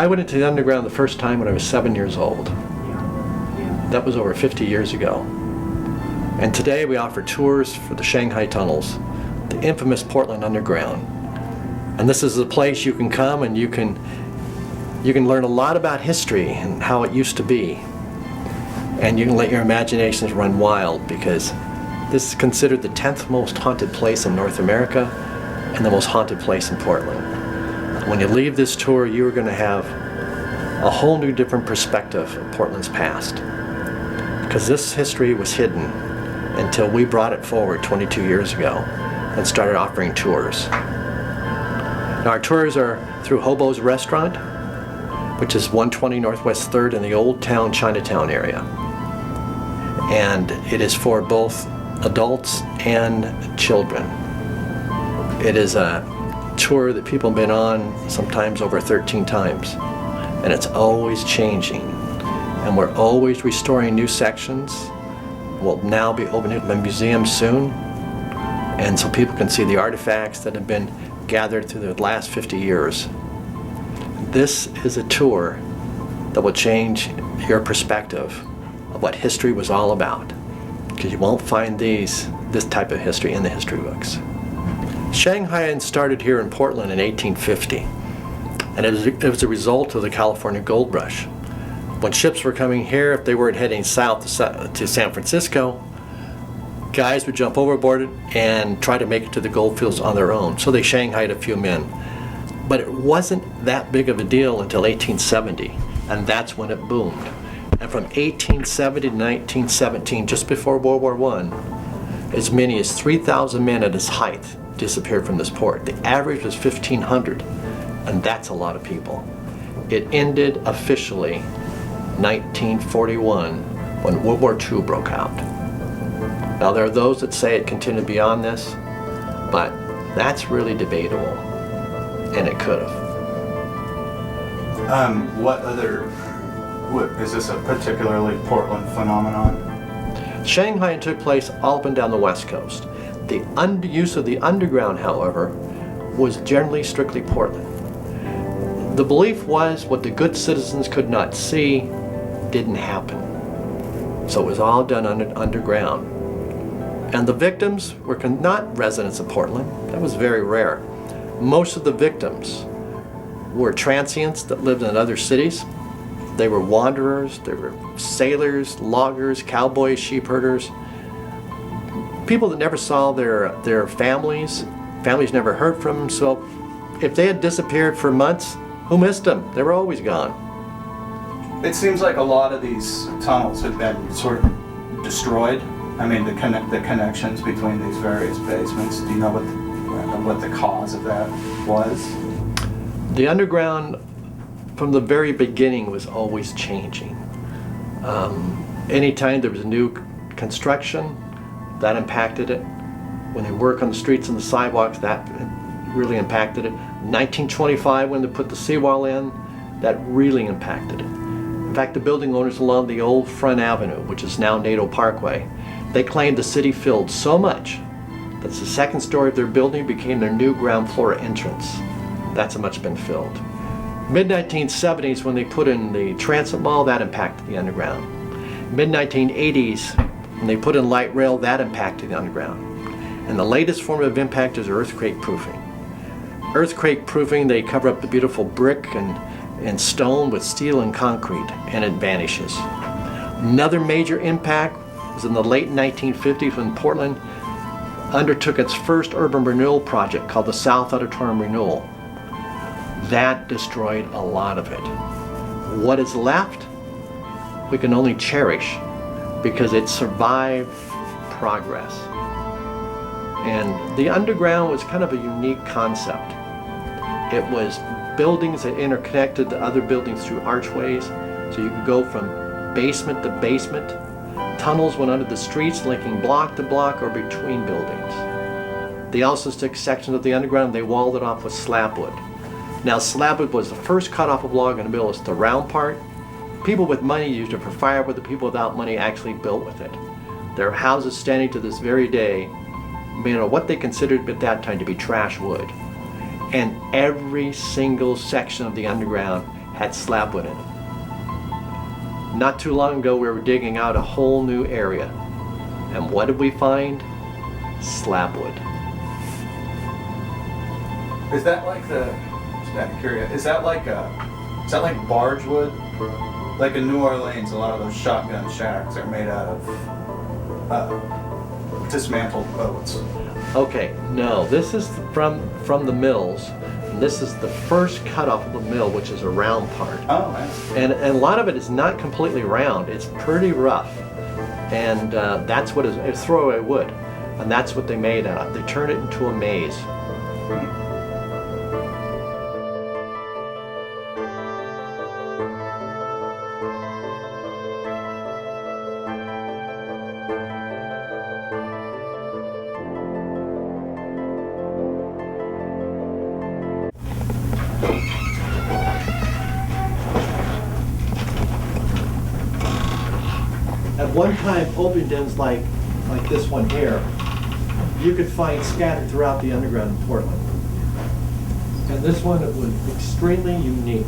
I went into the underground the first time when I was 7 years old. That was over 50 years ago. And today we offer tours for the Shanghai Tunnels, the infamous Portland Underground. And this is a place you can come and you can learn a lot about history and how it used to be. And you can let your imaginations run wild, because this is considered the 10th most haunted place in North America and the most haunted place in Portland. When you leave this tour, you are going to have a whole new different perspective of Portland's past. Because this history was hidden until we brought it forward 22 years ago and started offering tours. Now, our tours are through Hobo's Restaurant, which is 120 Northwest 3rd in the Old Town Chinatown area. And it is for both adults and children. It is a tour that people have been on sometimes over 13 times. And it's always changing. And we're always restoring new sections. We'll now be opening up a museum soon. And so people can see the artifacts that have been gathered through the last 50 years. This is a tour that will change your perspective of what history was all about. Because you won't find this type of history in the history books. Shanghai started here in Portland in 1850. And it was a result of the California Gold Rush. When ships were coming here, if they weren't heading south to San Francisco, guys would jump overboard and try to make it to the gold fields on their own. So they Shanghaied a few men. But it wasn't that big of a deal until 1870, and that's when it boomed. And from 1870 to 1917, just before World War I, as many as 3,000 men at its height disappeared from this port. The average was 1,500, and that's a lot of people. It ended officially 1941 when World War II broke out. Now, there are those that say it continued beyond this, but that's really debatable, and it could have. Is this a particularly Portland phenomenon? Shanghai took place all up and down the West Coast. The use of the underground, however, was generally strictly Portland. The belief was what the good citizens could not see didn't happen. So it was all done underground. And the victims were not residents of Portland. That was very rare. Most of the victims were transients that lived in other cities. They were wanderers, they were sailors, loggers, cowboys, sheep herders. People that never saw their families never heard from them. So if they had disappeared for months, who missed them? They were always gone. It seems like a lot of these tunnels have been sort of destroyed. I mean, the connections between these various basements. Do you know what the cause of that was? The underground, from the very beginning, was always changing. Anytime there was a new construction, that impacted it. When they work on the streets and the sidewalks, that really impacted it. 1925, when they put the seawall in, that really impacted it. In fact, the building owners along the old Front Avenue, which is now Nato Parkway, they claimed the city filled so much that the second story of their building became their new ground floor entrance. That's how much it's been filled. Mid-1970s, when they put in the transit mall, that impacted the underground. Mid-1980s, when they put in light rail, that impacted the underground. And the latest form of impact is earthquake proofing. Earthquake proofing, they cover up the beautiful brick and stone with steel and concrete, and it vanishes. Another major impact was in the late 1950s when Portland undertook its first urban renewal project called the South Auditorium Renewal. That destroyed a lot of it. What is left, we can only cherish because it survived progress. And the underground was kind of a unique concept. It was buildings that interconnected the other buildings through archways, so you could go from basement to basement. Tunnels went under the streets, linking block to block or between buildings. They also took sections of the underground and they walled it off with slab wood. Now, slab wood was the first cut off of log in the middle. It's the round part. People with money used it for firewood. The people without money actually built with it. There are houses standing to this very day made of what they considered at that time to be trash wood. And every single section of the underground had slab wood in it. Not too long ago, we were digging out a whole new area. And what did we find? Slab wood. Is that like just kind of curious, is that like barge wood? Like in New Orleans, a lot of those shotgun shacks are made out of dismantled boats. Okay, no, this is from the mills. And this is the first cut off of the mill, which is a round part. Oh, nice. And a lot of it is not completely round. It's pretty rough. And that's what it's throwaway wood. And that's what they made out of. They turned it into a maze. At one time, opium dens like this one here, you could find scattered throughout the underground in Portland. And this one, it was extremely unique.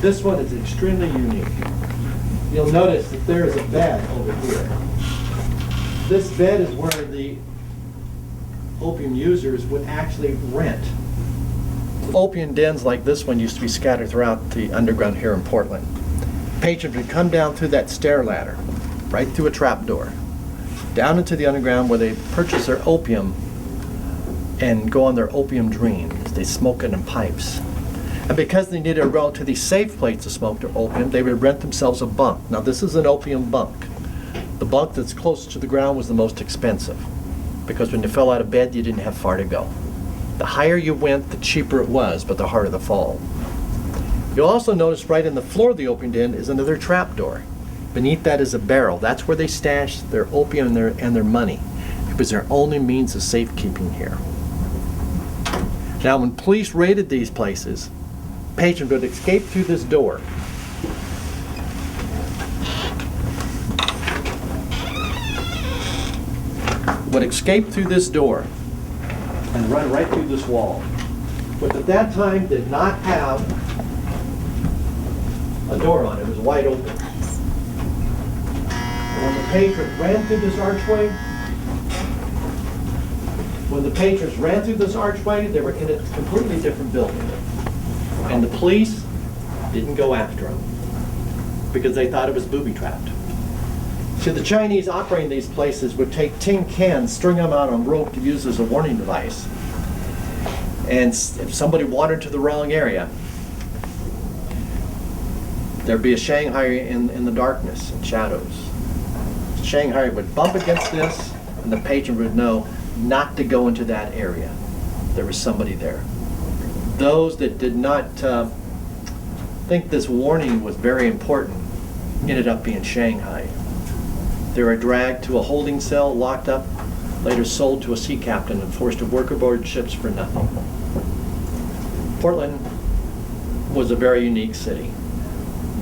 This one is extremely unique. You'll notice that there is a bed over here. This bed is where the opium users would actually rent. Opium dens like this one used to be scattered throughout the underground here in Portland. Patrons would come down through that stair ladder, right through a trap door, down into the underground where they purchase their opium and go on their opium dreams. They smoke it in pipes. And because they needed a relatively safe place to smoke their opium, they would rent themselves a bunk. Now this is an opium bunk. The bunk that's closest to the ground was the most expensive, because when you fell out of bed, you didn't have far to go. The higher you went, the cheaper it was, but the harder the fall. You'll also notice right in the floor of the opium den is another trap door. Beneath that is a barrel. That's where they stash their opium and their money. It was their only means of safekeeping here. Now, when police raided these places, patrons would escape through this door. Would escape through this door and run right through this wall, which at that time did not have a door on it. It was wide open. When the patrons ran through this archway, they were in a completely different building. And the police didn't go after them because they thought it was booby-trapped. See, the Chinese operating these places would take tin cans, string them out on rope to use as a warning device. And if somebody wandered to the wrong area, there'd be a Shanghai in the darkness and shadows. Shanghai would bump against this, and the patron would know not to go into that area. There was somebody there. Those that did not think this warning was very important ended up being Shanghai. They were dragged to a holding cell, locked up, later sold to a sea captain and forced to work aboard ships for nothing. Portland was a very unique city.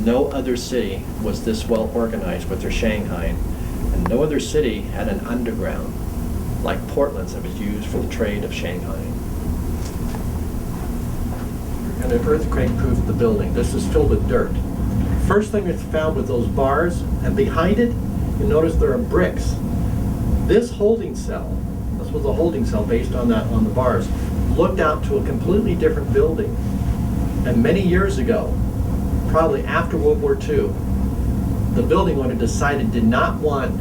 No other city was this well organized with their Shanghai, and no other city had an underground like Portland's that was used for the trade of Shanghai. And an earthquake proofed the building. This is filled with dirt. First thing that's found with those bars, and behind it, you notice there are bricks. This holding cell, this was a holding cell based on the bars, looked out to a completely different building. And many years ago, probably after World War II, the building owner decided did not want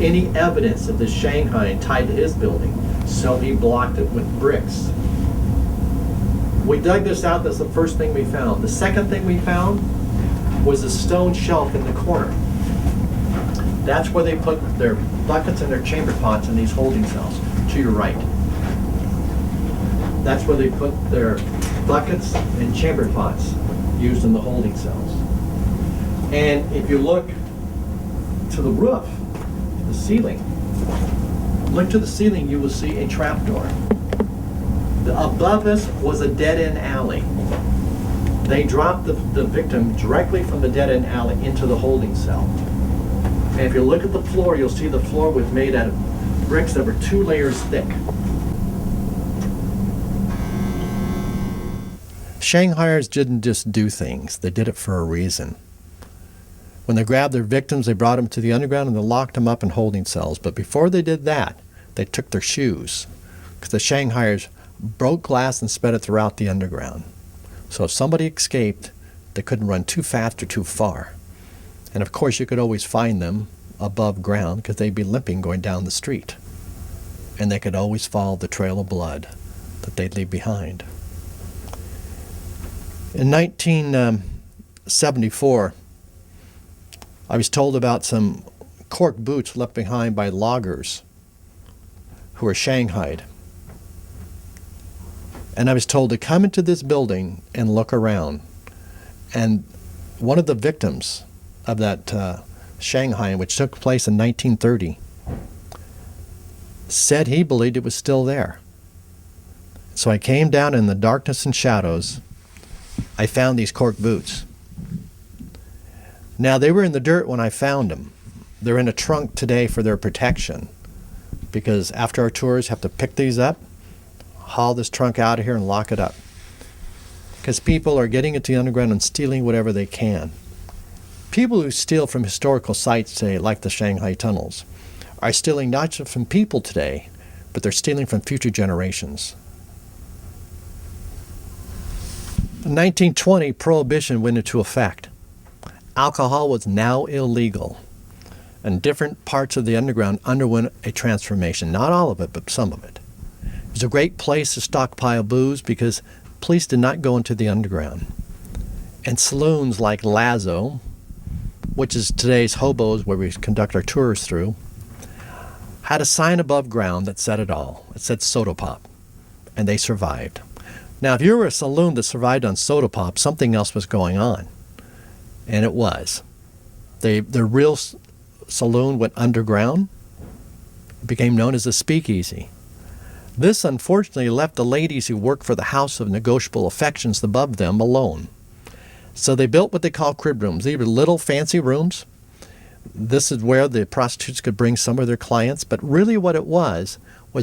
any evidence of this Shanghai tied to his building, so he blocked it with bricks. We dug this out, that's the first thing we found. The second thing we found was a stone shelf in the corner. That's where they put their buckets and their chamber pots in these holding cells, to your right. That's where they put their buckets and chamber pots used in the holding cells. And if you look to the roof, the ceiling, look to the ceiling, you will see a trapdoor. Above us was a dead-end alley. They dropped the victim directly from the dead-end alley into the holding cell. And if you look at the floor, you'll see the floor was made out of bricks that were 2 layers thick. Shanghaiers didn't just do things. They did it for a reason. When they grabbed their victims, they brought them to the underground and they locked them up in holding cells. But before they did that, they took their shoes, because the Shanghaiers broke glass and spread it throughout the underground. So if somebody escaped, they couldn't run too fast or too far. And of course, you could always find them above ground because they'd be limping going down the street. And they could always follow the trail of blood that they'd leave behind. In 1974, I was told about some cork boots left behind by loggers who were shanghaied. And I was told to come into this building and look around. And one of the victims of that Shanghai, which took place in 1930, said he believed it was still there. So I came down in the darkness and shadows. I found these cork boots. Now, they were in the dirt when I found them. They're in a trunk today for their protection, because after our tours have to pick these up, haul this trunk out of here and lock it up, because people are getting into the underground and stealing whatever they can. People who steal from historical sites today, like the Shanghai Tunnels, are stealing not just from people today, but they're stealing from future generations. In 1920, Prohibition went into effect. Alcohol was now illegal, and different parts of the underground underwent a transformation. Not all of it, but some of it. It was a great place to stockpile booze because police did not go into the underground. And saloons like Lazo, which is today's Hobos, where we conduct our tours through, had a sign above ground that said it all. It said soda pop, and they survived. Now, if you were a saloon that survived on soda pop, something else was going on. And it was. The real saloon went underground. It became known as a Speakeasy. This, unfortunately, left the ladies who worked for the House of Negotiable Affections above them alone. So they built what they call crib rooms. These were little fancy rooms. This is where the prostitutes could bring some of their clients. But really what it was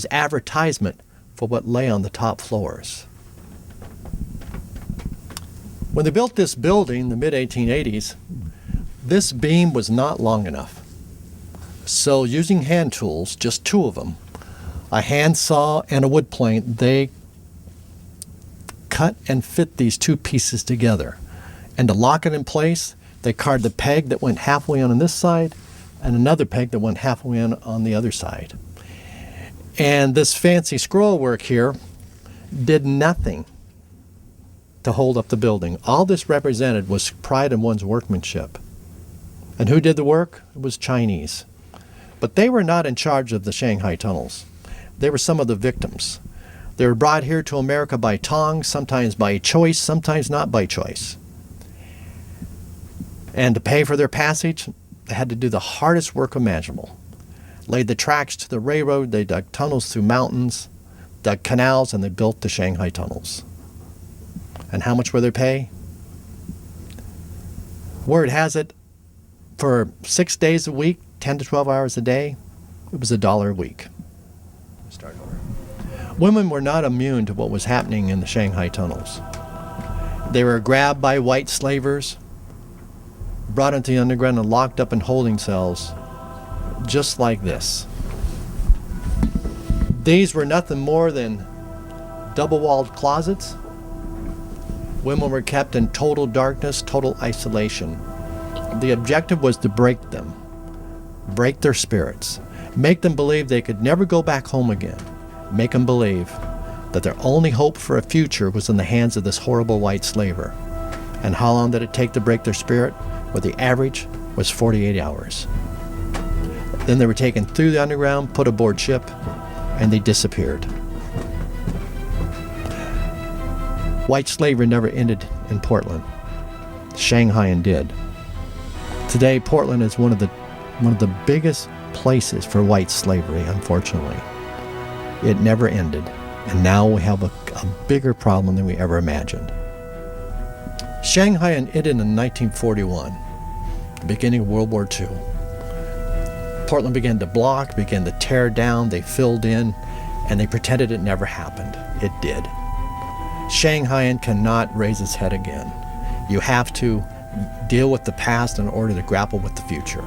advertisement for what lay on the top floors. When they built this building in the mid-1880s, this beam was not long enough. So using hand tools, just two of them, a handsaw and a wood plane, they cut and fit these two pieces together. And to lock it in place, they carved the peg that went halfway on this side and another peg that went halfway on the other side. And this fancy scroll work here did nothing to hold up the building. All this represented was pride in one's workmanship. And who did the work? It was Chinese. But they were not in charge of the Shanghai Tunnels. They were some of the victims. They were brought here to America by tongs, sometimes by choice, sometimes not by choice. And to pay for their passage, they had to do the hardest work imaginable. Laid the tracks to the railroad, they dug tunnels through mountains, dug canals, and they built the Shanghai Tunnels. And how much were their pay? Word has it, for 6 days a week, 10 to 12 hours a day, it was $1 a week. Start over. Women were not immune to what was happening in the Shanghai Tunnels. They were grabbed by white slavers, brought into the underground and locked up in holding cells, just like this. These were nothing more than double-walled closets. Women were kept in total darkness, total isolation. The objective was to break them, break their spirits, make them believe they could never go back home again, make them believe that their only hope for a future was in the hands of this horrible white slaver. And how long did it take to break their spirit? Well, the average was 48 hours. Then they were taken through the underground, put aboard ship, and they disappeared. White slavery never ended in Portland. Shanghai did. Today, Portland is one of the biggest places for white slavery, unfortunately. It never ended, and now we have a bigger problem than we ever imagined. Shanghai ended in 1941, the beginning of World War II. Portland began to block, began to tear down, they filled in, and they pretended it never happened. It did. Shanghaian cannot raise its head again. You have to deal with the past in order to grapple with the future.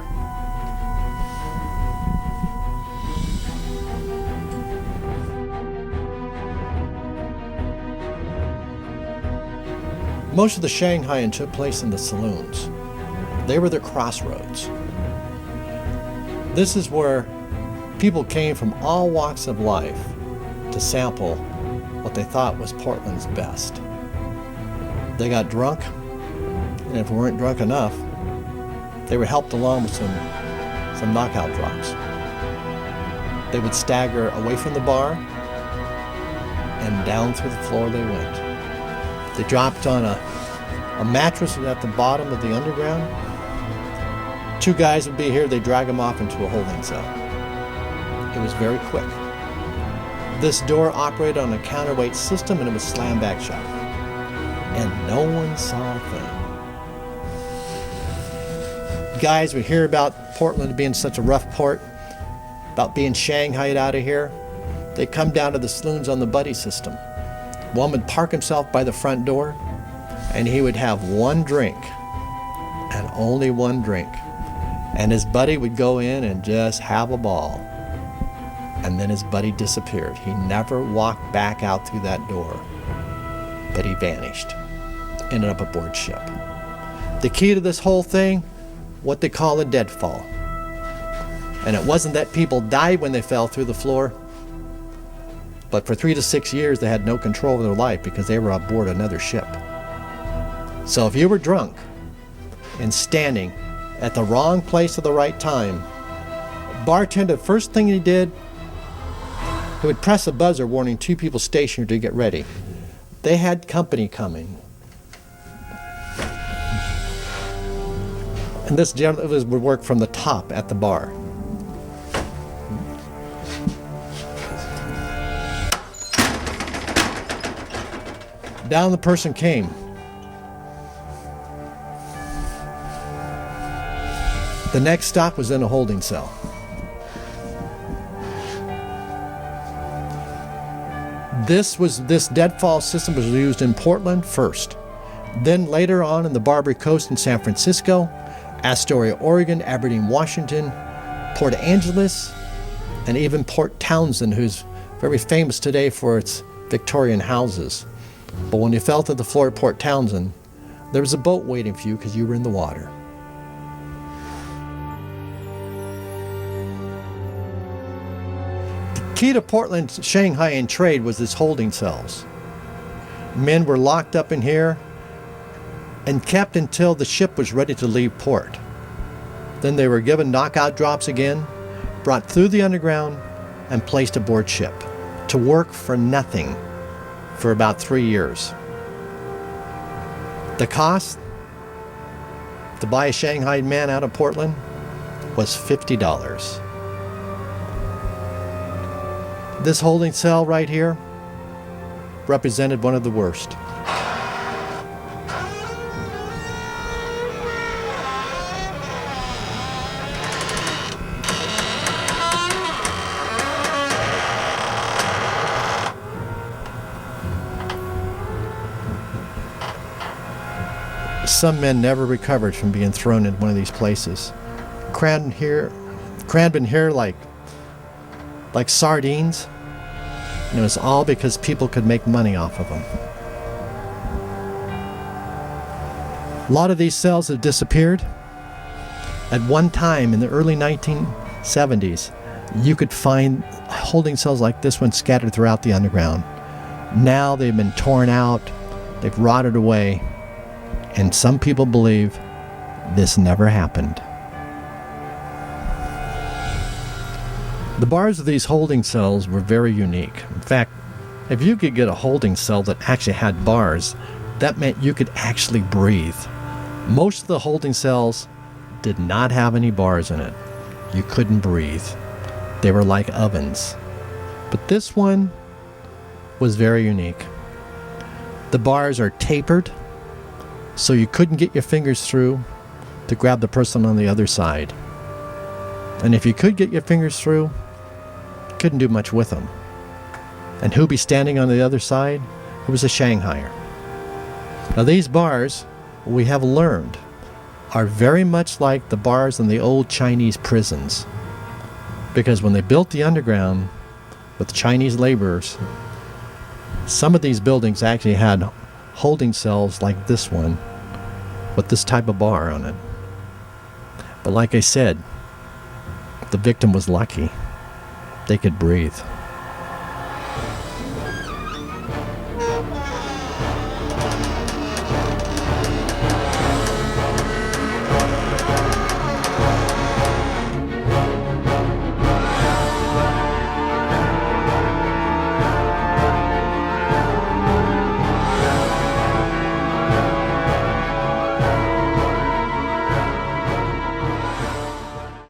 Most of the Shanghaian took place in the saloons. They were the crossroads. This is where people came from all walks of life to sample what they thought was Portland's best. They got drunk, and if we weren't drunk enough, they were helped along with some knockout drops. They would stagger away from the bar, and down through the floor they went. They dropped on a mattress at the bottom of the underground. Two guys would be here, they'd drag them off into a holding cell. It was very quick. This door operated on a counterweight system and it was slammed back shut. And no one saw a thing. Guys would hear about Portland being such a rough port, about being shanghaied out of here. They'd come down to the saloons on the buddy system. One would park himself by the front door and he would have one drink and only one drink. And his buddy would go in and just have a ball. And then his buddy disappeared. He never walked back out through that door, but he vanished, ended up aboard ship. The key to this whole thing, what they call a deadfall. And it wasn't that people died when they fell through the floor, but for 3 to 6 years they had no control of their life because they were aboard another ship. So if you were drunk and standing at the wrong place at the right time, bartender, first thing he did, he would press a buzzer warning 2 people stationed to get ready. They had company coming. And this generally would work from the top at the bar. Down the person came. The next stop was in a holding cell. This deadfall system was used in Portland first. Then later on in the Barbary Coast in San Francisco, Astoria, Oregon, Aberdeen, Washington, Port Angeles, and even Port Townsend, who's very famous today for its Victorian houses. But when you fell to the floor at Port Townsend, there was a boat waiting for you because you were in the water. The key to Portland's Shanghaian trade was its holding cells. Men were locked up in here and kept until the ship was ready to leave port. Then they were given knockout drops again, brought through the underground, and placed aboard ship to work for nothing for about 3 years. The cost to buy a Shanghai man out of Portland was $50. This holding cell right here represented one of the worst. Some men never recovered from being thrown in one of these places. Crammed in here like sardines. And it was all because people could make money off of them. A lot of these cells have disappeared. At one time in the early 1970s, you could find holding cells like this one scattered throughout the underground. Now they've been torn out, they've rotted away, and some people believe this never happened. The bars of these holding cells were very unique. In fact, if you could get a holding cell that actually had bars, that meant you could actually breathe. Most of the holding cells did not have any bars in it. You couldn't breathe. They were like ovens. But this one was very unique. The bars are tapered, so you couldn't get your fingers through to grab the person on the other side. And if you could get your fingers through, you couldn't do much with them. And who'd be standing on the other side? It was a Shanghaier. Now these bars, we have learned, are very much like the bars in the old Chinese prisons. Because when they built the underground with Chinese laborers, some of these buildings actually had holding cells like this one with this type of bar on it. But like I said, the victim was lucky. They could breathe.